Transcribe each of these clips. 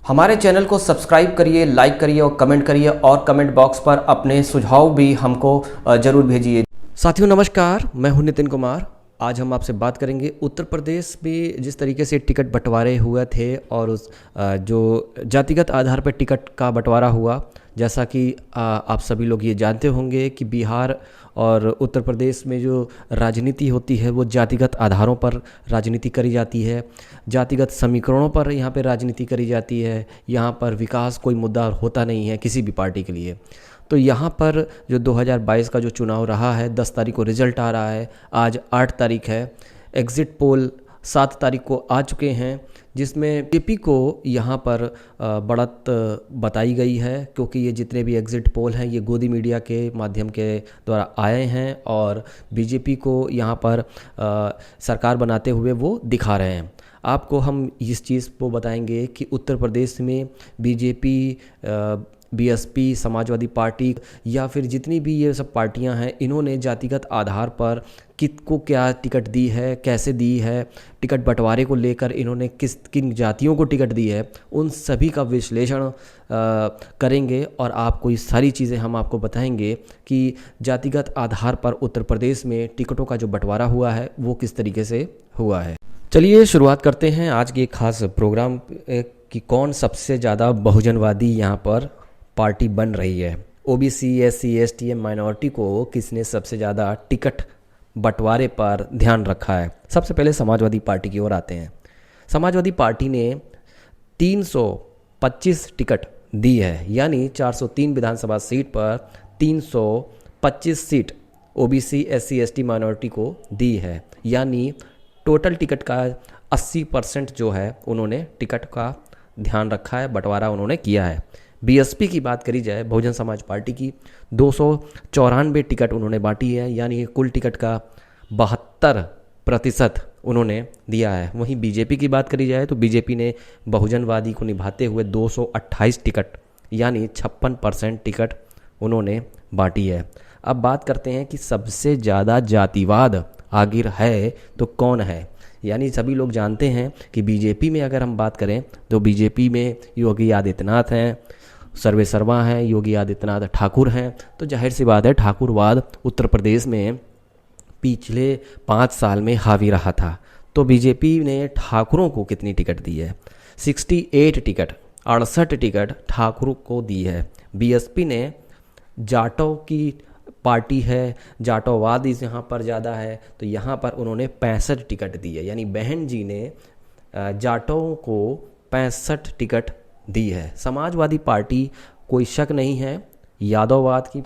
हमारे चैनल को सब्सक्राइब करिए, लाइक करिए और कमेंट करिए और कमेंट बॉक्स पर अपने सुझाव भी हमको ज़रूर भेजिए। साथियों नमस्कार, मैं हूं नितिन कुमार। आज हम आपसे बात करेंगे उत्तर प्रदेश में जिस तरीके से टिकट बंटवारे हुए थे और उस जो जातिगत आधार पर टिकट का बंटवारा हुआ, जैसा कि आप सभी लोग ये जानते होंगे कि बिहार और उत्तर प्रदेश में जो राजनीति होती है वो जातिगत आधारों पर राजनीति करी जाती है, जातिगत समीकरणों पर यहाँ पे राजनीति करी जाती है। यहाँ पर विकास कोई मुद्दा होता नहीं है किसी भी पार्टी के लिए। तो यहाँ पर जो 2022 का जो चुनाव रहा है, 10 तारीख को रिजल्ट आ रहा है, आज 8 तारीख है, एग्ज़िट पोल 7 तारीख को आ चुके हैं, जिसमें बीजेपी को यहाँ पर बढ़त बताई गई है, क्योंकि ये जितने भी एग्ज़िट पोल हैं ये गोदी मीडिया के माध्यम के द्वारा आए हैं और बीजेपी को यहाँ पर सरकार बनाते हुए वो दिखा रहे हैं। आपको हम इस चीज़ को बताएंगे कि उत्तर प्रदेश में बीजेपी, बीएसपी, समाजवादी पार्टी या फिर जितनी भी ये सब पार्टियां हैं, इन्होंने जातिगत आधार पर किसको क्या टिकट दी है, कैसे दी है, टिकट बंटवारे को लेकर इन्होंने किन जातियों को टिकट दी है, उन सभी का विश्लेषण करेंगे और आपको ये सारी चीज़ें हम आपको बताएंगे कि जातिगत आधार पर उत्तर प्रदेश में टिकटों का जो बंटवारा हुआ है वो किस तरीके से हुआ है। चलिए शुरुआत करते हैं आज के खास प्रोग्राम कि कौन सबसे ज़्यादा बहुजनवादी यहाँ पर पार्टी बन रही है। ओबीसी, एससी, एसटी, माइनॉरिटी को किसने सबसे ज़्यादा टिकट बंटवारे पर ध्यान रखा है। सबसे पहले समाजवादी पार्टी की ओर आते हैं। समाजवादी पार्टी ने 325 टिकट दी है, यानी 403 विधानसभा सीट पर 325 seat OBC, SC, ST, minority को दी है, यानी टोटल टिकट का 80% जो है उन्होंने टिकट का ध्यान रखा है, बंटवारा उन्होंने किया है। बीएसपी की बात करी जाए, बहुजन समाज पार्टी की, 294 टिकट उन्होंने बांटी है, यानी कुल टिकट का 72% उन्होंने दिया है। वहीं बीजेपी की बात करी जाए तो बीजेपी ने बहुजनवादी को निभाते हुए 228 टिकट यानी 56% टिकट उन्होंने बांटी है। अब बात करते हैं कि सबसे ज़्यादा जातिवाद आखिर है तो कौन है। यानी सभी लोग जानते हैं कि बीजेपी में अगर हम बात करें तो बीजेपी में योगी आदित्यनाथ हैं, सर्वे सर्मा हैं, योगी आदित्यनाथ ठाकुर हैं। तो जाहिर सी बात है ठाकुरवाद उत्तर प्रदेश में पिछले 5 साल में हावी रहा था। तो बीजेपी ने ठाकुरों को कितनी टिकट दी है? 68 टिकट, 68 टिकट ठाकुर को दी है। बीएसपी ने जाटों की पार्टी है, जाटोवाद इस यहाँ पर ज़्यादा है, तो यहाँ पर उन्होंने 65 टिकट दी है, यानी बहन जी ने जाटों को 65 टिकट दी है। समाजवादी पार्टी कोई शक नहीं है यादववाद की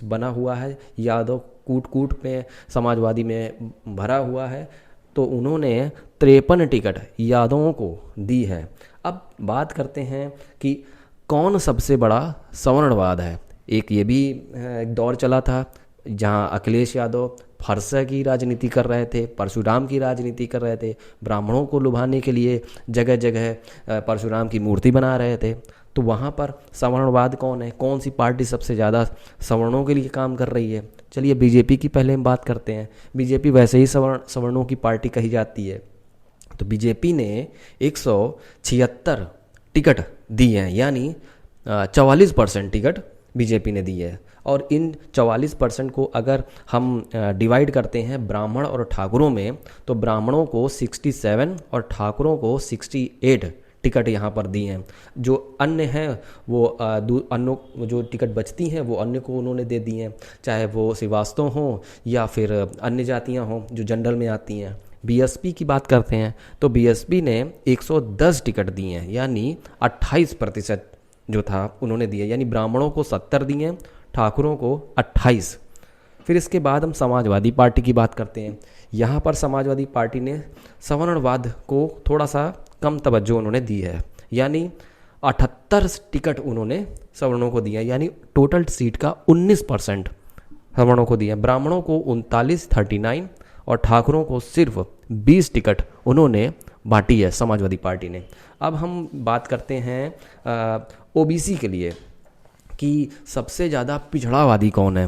बना हुआ है, यादव कूट कूट में समाजवादी में भरा हुआ है, तो उन्होंने 53 टिकट यादवों को दी है। अब बात करते हैं कि कौन सबसे बड़ा सवर्णवाद है। एक ये भी एक दौर चला था जहां अखिलेश यादव फरसा की राजनीति कर रहे थे, परशुराम की राजनीति कर रहे थे, ब्राह्मणों को लुभाने के लिए जगह जगह परशुराम की मूर्ति बना रहे थे। तो वहाँ पर सवर्णवाद कौन है, कौन सी पार्टी सबसे ज़्यादा सवर्णों के लिए काम कर रही है? चलिए बीजेपी की पहले हम बात करते हैं। बीजेपी वैसे ही सवर्णों की पार्टी कही जाती है। तो बीजेपी ने 176 टिकट दी हैं, यानी 44% टिकट बीजेपी ने दी है। और इन 44% को अगर हम डिवाइड करते हैं ब्राह्मण और ठाकुरों में, तो ब्राह्मणों को 67 और ठाकुरों को 68 टिकट यहाँ पर दी हैं। जो अन्य हैं वो अन्य जो टिकट बचती हैं वो अन्य को उन्होंने दे दी हैं, चाहे वो श्रीवास्तव हों या फिर अन्य जातियाँ हों जो जनरल में आती हैं। बीएसपी की बात करते हैं तो बीएसपी ने 110 टिकट दी हैं, यानी 28% जो था उन्होंने दिए, यानी ब्राह्मणों को 70 दिए, ठाकुरों को 28। फिर इसके बाद हम समाजवादी पार्टी की बात करते हैं। यहाँ पर समाजवादी पार्टी ने सवर्णवाद को थोड़ा सा कम तवज्जो उन्होंने दी है, यानी 78 टिकट उन्होंने सवर्णों को दिया, यानी टोटल सीट का 19% सवर्णों को दिया। ब्राह्मणों को 39 और ठाकुरों को सिर्फ 20 टिकट उन्होंने बांटी है समाजवादी पार्टी ने। अब हम बात करते हैं ओबीसी के लिए कि सबसे ज़्यादा पिछड़ावादी कौन है।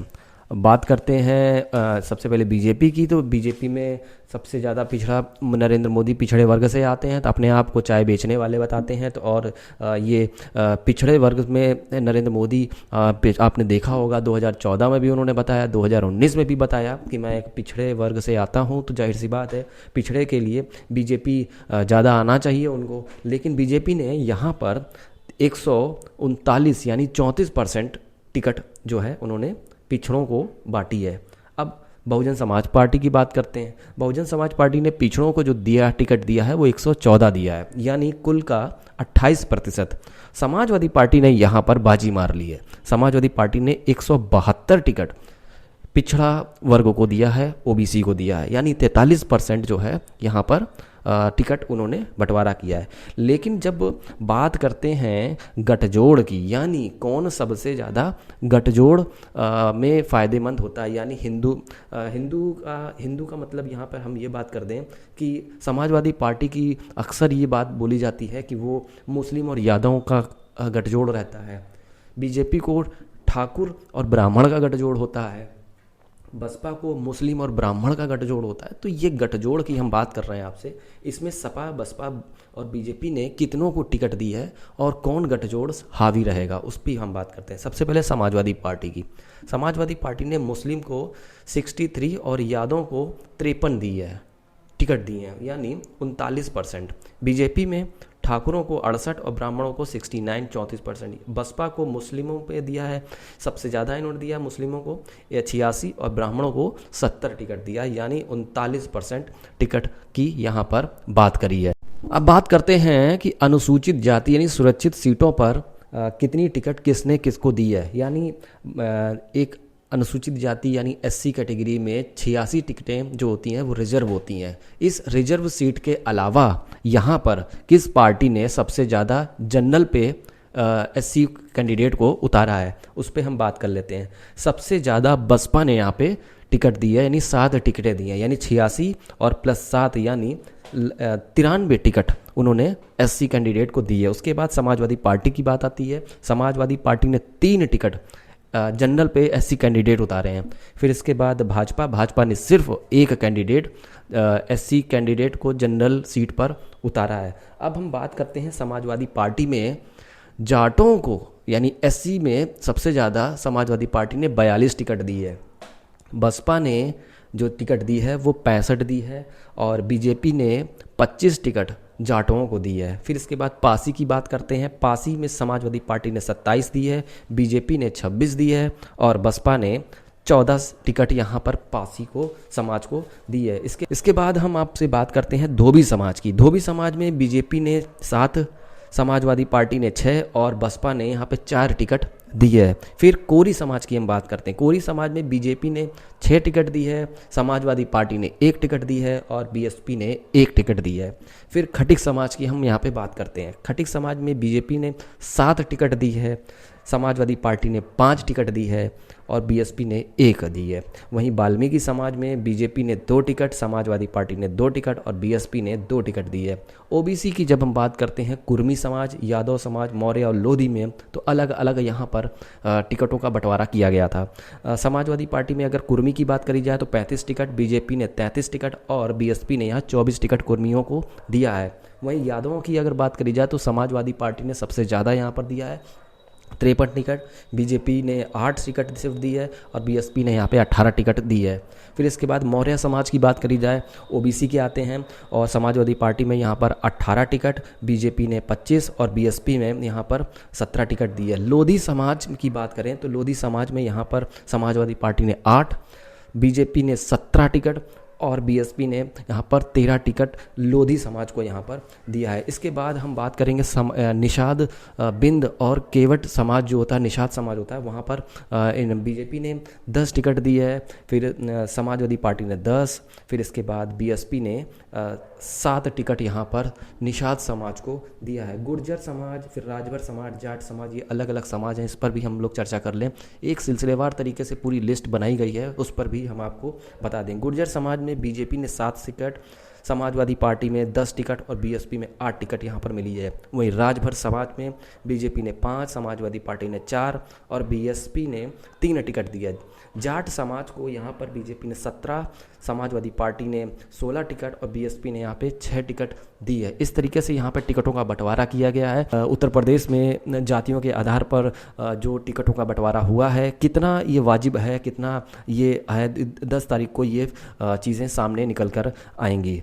बात करते हैं सबसे पहले बीजेपी की। तो बीजेपी में सबसे ज़्यादा पिछड़ा नरेंद्र मोदी पिछड़े वर्ग से आते हैं, तो अपने आप को चाय बेचने वाले बताते हैं। तो और ये पिछड़े वर्ग में नरेंद्र मोदी आपने देखा होगा 2014 में भी उन्होंने बताया, 2019 में भी बताया कि मैं एक पिछड़े वर्ग से आता हूँ। तो जाहिर सी बात है पिछड़े के लिए बीजेपी ज़्यादा आना चाहिए उनको। लेकिन बीजेपी ने यहाँ पर 139 यानी 34% टिकट जो है उन्होंने पिछड़ों को बांटी है। अब बहुजन समाज पार्टी की बात करते हैं। बहुजन समाज पार्टी ने पिछड़ों को जो दिया टिकट दिया है वो 114 दिया है, यानी कुल का 28%। समाजवादी पार्टी ने यहाँ पर बाजी मार ली है। समाजवादी पार्टी ने 172 टिकट पिछड़ा वर्ग को दिया है, ओबीसी को दिया है, यानी 43% जो है यहाँ पर टिकट उन्होंने बंटवारा किया है। लेकिन जब बात करते हैं गठजोड़ की, यानी कौन सबसे ज़्यादा गठजोड़ में फ़ायदेमंद होता है, यानी हिंदू का मतलब यहाँ पर हम ये बात कर दें कि समाजवादी पार्टी की अक्सर ये बात बोली जाती है कि वो मुस्लिम और यादवों का गठजोड़ रहता है। बीजेपी को ठाकुर और ब्राह्मण का गठजोड़ होता है, बसपा को मुस्लिम और ब्राह्मण का गठजोड़ होता है। तो ये गठजोड़ की हम बात कर रहे हैं आपसे। इसमें सपा, बसपा और बीजेपी ने कितनों को टिकट दी है और कौन गठजोड़ हावी रहेगा उस पर हम बात करते हैं। सबसे पहले समाजवादी पार्टी की। समाजवादी पार्टी ने मुस्लिम को 63 और यादवों को 53 दी है, टिकट दिए हैं, यानी 39%। बीजेपी में ठाकुरों को 68 और ब्राह्मणों को 69 34%। बसपा को मुस्लिमों पे दिया है, सबसे ज़्यादा इन्होंने दिया मुस्लिमों को 86 और ब्राह्मणों को 70 टिकट दिया, यानी 39% टिकट की यहाँ पर बात करी है। अब बात करते हैं कि अनुसूचित जाति यानी सुरक्षित सीटों पर कितनी टिकट किसने किसको दी है। यानी एक अनुसूचित जाति यानी एससी कैटेगरी में 86 टिकटें जो होती हैं वो रिजर्व होती हैं। इस रिजर्व सीट के अलावा यहाँ पर किस पार्टी ने सबसे ज़्यादा जनरल पे एससी कैंडिडेट को उतारा है उस पर हम बात कर लेते हैं। सबसे ज़्यादा बसपा ने यहाँ पे टिकट दी है, यानी 7 टिकटें दी हैं, यानी 86 और +7 यानी 93 टिकट उन्होंने एससी कैंडिडेट को दी है। उसके बाद समाजवादी पार्टी की बात आती है। समाजवादी पार्टी ने 3 टिकट जनरल पे एससी कैंडिडेट उतारे हैं। फिर इसके बाद भाजपा ने सिर्फ एक कैंडिडेट एससी कैंडिडेट को जनरल सीट पर उतारा है। अब हम बात करते हैं समाजवादी पार्टी में जाटों को, यानी एससी में सबसे ज़्यादा समाजवादी पार्टी ने 42 टिकट दी है। बसपा ने जो टिकट दी है वो 65 दी है और बीजेपी ने 25 टिकट जाटों को दी है। फिर इसके बाद पासी की बात करते हैं। पासी में समाजवादी पार्टी ने 27 दी है, बीजेपी ने 26 दी है और बसपा ने 14 टिकट यहाँ पर पासी को समाज को दी है। इसके बाद हम आपसे बात करते हैं धोबी समाज की। धोबी समाज में बीजेपी ने 7, समाजवादी पार्टी ने 6 और बसपा ने यहाँ पे 4 टिकट दी है। फिर कोरी समाज की हम बात करते हैं। कोरी समाज में बीजेपी ने 6 टिकट दी है, समाजवादी पार्टी ने 1 टिकट दी है और बीएसपी ने 1 टिकट दी है। फिर खटिक समाज की हम यहाँ पे बात करते हैं। खटिक समाज में बीजेपी ने 7 टिकट दी है, समाजवादी पार्टी ने 5 टिकट दी है और बीएसपी ने 1 दी है। वहीं वाल्मीकि समाज में बीजेपी ने 2 टिकट, समाजवादी पार्टी ने 2 टिकट और बीएसपी ने 2 टिकट दी है। ओबीसी की जब हम बात करते हैं, कुर्मी समाज, यादव समाज, मौर्य और लोधी में तो अलग अलग यहाँ पर टिकटों का बंटवारा किया गया था। समाजवादी पार्टी में अगर कुर्मी की बात करी जाए तो 35 टिकट, बीजेपी ने 33 टिकट और बीएसपी ने यहाँ 24 टिकट कुर्मियों को दिया है। वहीं यादवों की अगर बात करी जाए तो समाजवादी पार्टी ने सबसे ज़्यादा यहाँ पर दिया है, 53 टिकट, बीजेपी ने 8 टिकट सिर्फ दी है और बीएसपी ने यहाँ पे 18 टिकट दी है। फिर इसके बाद मौर्य समाज की बात करी जाए, ओबीसी के आते हैं और समाजवादी पार्टी में यहाँ पर 18 टिकट, बीजेपी ने 25 और बीएसपी में यहाँ पर 17 टिकट दी है। लोधी समाज की बात करें तो लोधी समाज में यहाँ पर समाजवादी पार्टी ने 8, बीजेपी ने 17 टिकट और बीएसपी ने यहाँ पर 13 टिकट लोधी समाज को यहाँ पर दिया है। इसके बाद हम बात करेंगे निषाद, बिंद और केवट समाज जो होता है, निषाद समाज होता है, वहाँ पर बीजेपी ने 10 टिकट दी है। फिर समाजवादी पार्टी ने 10, फिर इसके बाद बीएसपी ने 7 टिकट यहाँ पर निषाद समाज को दिया है। गुर्जर समाज, फिर राजभर समाज, जाट समाज, ये अलग अलग समाज हैं, इस पर भी हम लोग चर्चा कर लें। एक सिलसिलेवार तरीके से पूरी लिस्ट बनाई गई है, उस पर भी हम आपको बता दें। गुर्जर समाज में बीजेपी ने 7 टिकट, समाजवादी पार्टी में 10 टिकट और बीएसपी में 8 टिकट यहाँ पर मिली है। वहीं राजभर समाज में बीजेपी ने 5, समाजवादी पार्टी ने 4 और बीएसपी ने 3 टिकट दिया। जाट समाज को यहाँ पर बीजेपी ने 17, समाजवादी पार्टी ने 16 टिकट और बीएसपी ने यहाँ पे 6 टिकट दी है। इस तरीके से यहाँ पर टिकटों का बंटवारा किया गया है। उत्तर प्रदेश में जातियों के आधार पर जो टिकटों का बंटवारा हुआ है, कितना ये वाजिब है, कितना ये है, 10 तारीख को ये चीज़ें सामने निकल कर आएंगी।